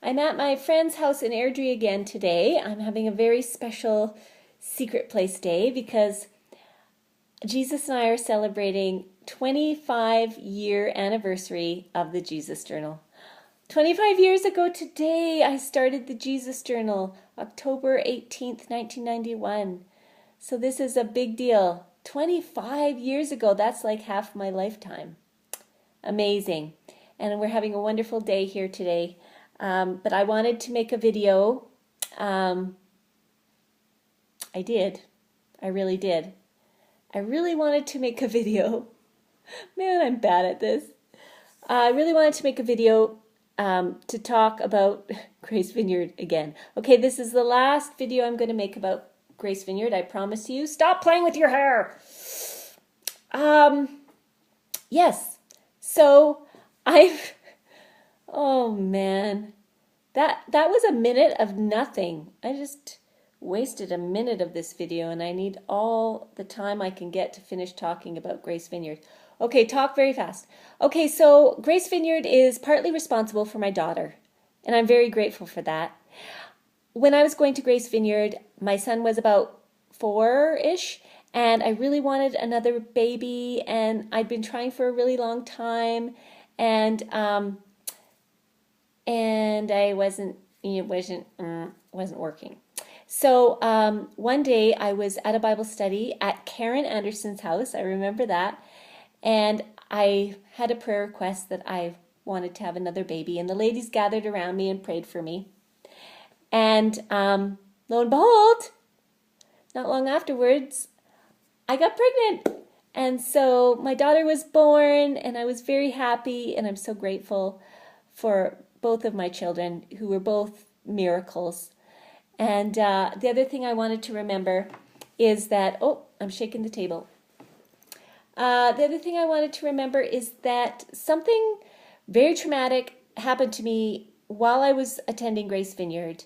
I'm at my friend's house in Airdrie again today. I'm having a very special secret place day because Jesus and I are celebrating 25-year anniversary of the Jesus Journal. 25 years ago today, I started the Jesus Journal, October 18th, 1991. So this is a big deal. 25 years ago, that's like half my lifetime. Amazing. And we're having a wonderful day here today. But I wanted to make a video. I did. I really did. I really wanted to make a video. Man, I'm bad at this. I really wanted to make a video to talk about Grace Vineyard again. Okay, this is the last video I'm going to make about Grace Vineyard, I promise you. Stop playing with your hair! Yes, so I've... Oh man, that was a minute of nothing. I just wasted a minute of this video and I need all the time I can get to finish talking about Grace Vineyard. Okay, talk very fast. Okay, so Grace Vineyard is partly responsible for my daughter, and I'm very grateful for that. When I was going to Grace Vineyard, my son was about 4-ish, and I really wanted another baby, and I'd been trying for a really long time, and I wasn't working. So one day I was at a Bible study at Karen Anderson's house. I remember that. And I had a prayer request that I wanted to have another baby. And the ladies gathered around me and prayed for me. And lo and behold, not long afterwards, I got pregnant. And so my daughter was born, and I was very happy. And I'm so grateful for both of my children, who were both miracles. And the other thing I wanted to remember is that, oh, I'm shaking the table. The other thing I wanted to remember is that something very traumatic happened to me while I was attending Grace Vineyard.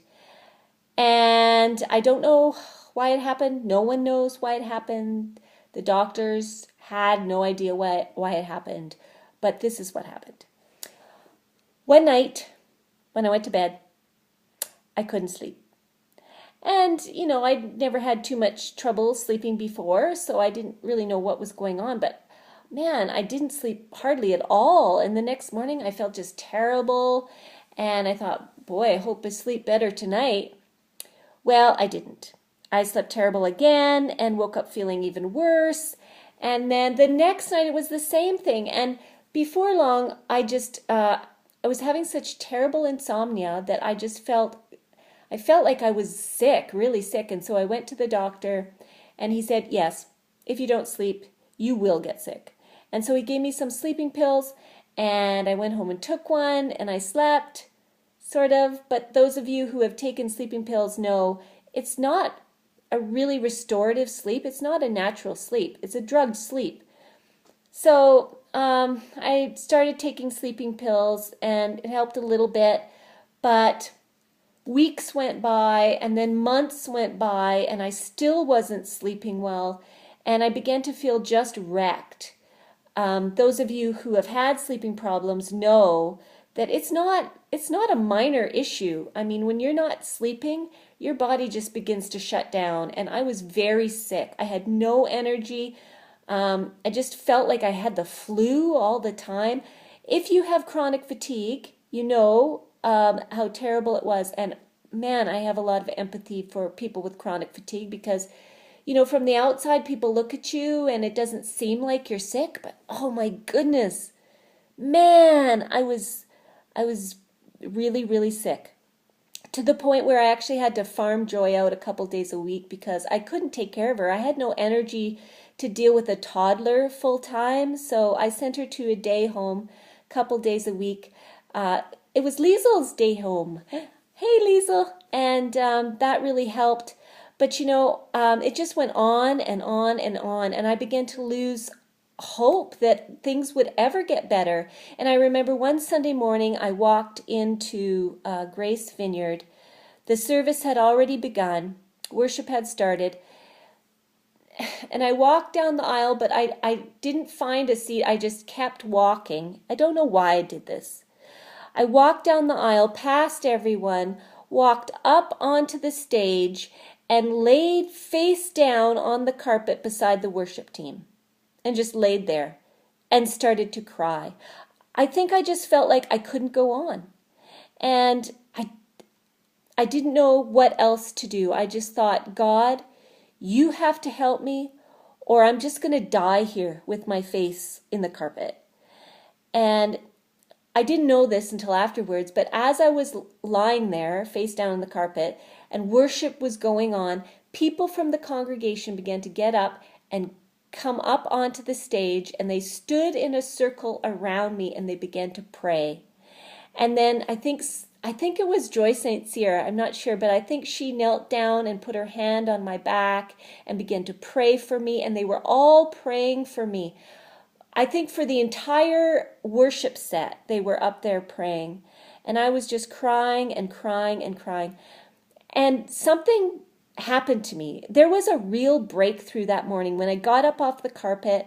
And I don't know why it happened. No one knows why it happened. The doctors had no idea why it happened. But this is what happened. One night, when I went to bed, I couldn't sleep. And, you know, I'd never had too much trouble sleeping before, so I didn't really know what was going on. But, man, I didn't sleep hardly at all. And the next morning, I felt just terrible. And I thought, boy, I hope I sleep better tonight. Well, I didn't. I slept terrible again and woke up feeling even worse. And then the next night, it was the same thing. And before long, I was having such terrible insomnia that I felt like I was sick, really sick. And so I went to the doctor and he said, yes, if you don't sleep, you will get sick. And so he gave me some sleeping pills and I went home and took one and I slept, sort of. But those of you who have taken sleeping pills know it's not a really restorative sleep. It's not a natural sleep. It's a drugged sleep. So I started taking sleeping pills and it helped a little bit, but weeks went by and then months went by and I still wasn't sleeping well and I began to feel just wrecked. Those of you who have had sleeping problems know that it's not a minor issue. I mean, when you're not sleeping, your body just begins to shut down, and I was very sick. I had no energy. I just felt like I had the flu all the time. If you have chronic fatigue, you know how terrible it was. And man, I have a lot of empathy for people with chronic fatigue because, you know, from the outside, people look at you and it doesn't seem like you're sick, but oh my goodness, man, I was really, really sick, to the point where I actually had to farm Joy out a couple days a week because I couldn't take care of her. I had no energy to deal with a toddler full time, so I sent her to a day home a couple days a week. It was Liesel's day home. Hey, Liesel. And that really helped. But, you know, it just went on and on and on. And I began to lose hope that things would ever get better. And I remember one Sunday morning, I walked into Grace Vineyard. The service had already begun. Worship had started. And I walked down the aisle, but I didn't find a seat. I just kept walking. I don't know why I did this. I walked down the aisle past everyone, walked up onto the stage, and laid face down on the carpet beside the worship team and just laid there and started to cry. I think I just felt like I couldn't go on. And I didn't know what else to do. I just thought, God, you have to help me, or I'm just going to die here with my face in the carpet. And I didn't know this until afterwards, but as I was lying there, face down on the carpet, and worship was going on, people from the congregation began to get up and come up onto the stage, and they stood in a circle around me, and they began to pray. And then I think it was Joy St. Cyr, I'm not sure, but I think she knelt down and put her hand on my back and began to pray for me, and they were all praying for me. I think for the entire worship set, they were up there praying. And I was just crying and crying and crying. And something happened to me. There was a real breakthrough that morning. When I got up off the carpet,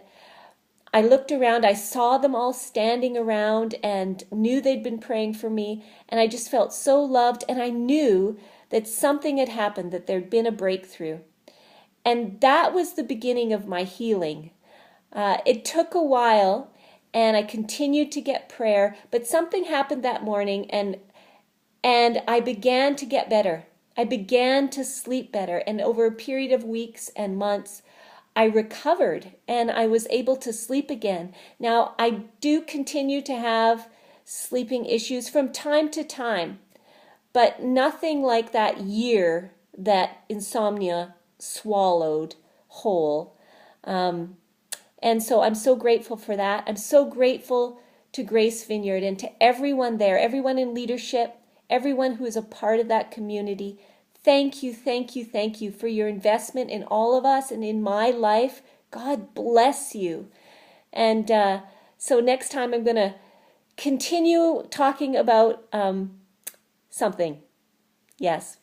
I looked around, I saw them all standing around and knew they'd been praying for me. And I just felt so loved. And I knew that something had happened, that there'd been a breakthrough. And that was the beginning of my healing. It took a while, and I continued to get prayer, but something happened that morning, and I began to get better. I began to sleep better, and over a period of weeks and months, I recovered, and I was able to sleep again. Now, I do continue to have sleeping issues from time to time, but nothing like that year that insomnia swallowed whole. And so I'm so grateful for that. I'm so grateful to Grace Vineyard and to everyone there, everyone in leadership, everyone who is a part of that community. Thank you, thank you, thank you for your investment in all of us and in my life. God bless you. And so next time I'm going to continue talking about something. Yes.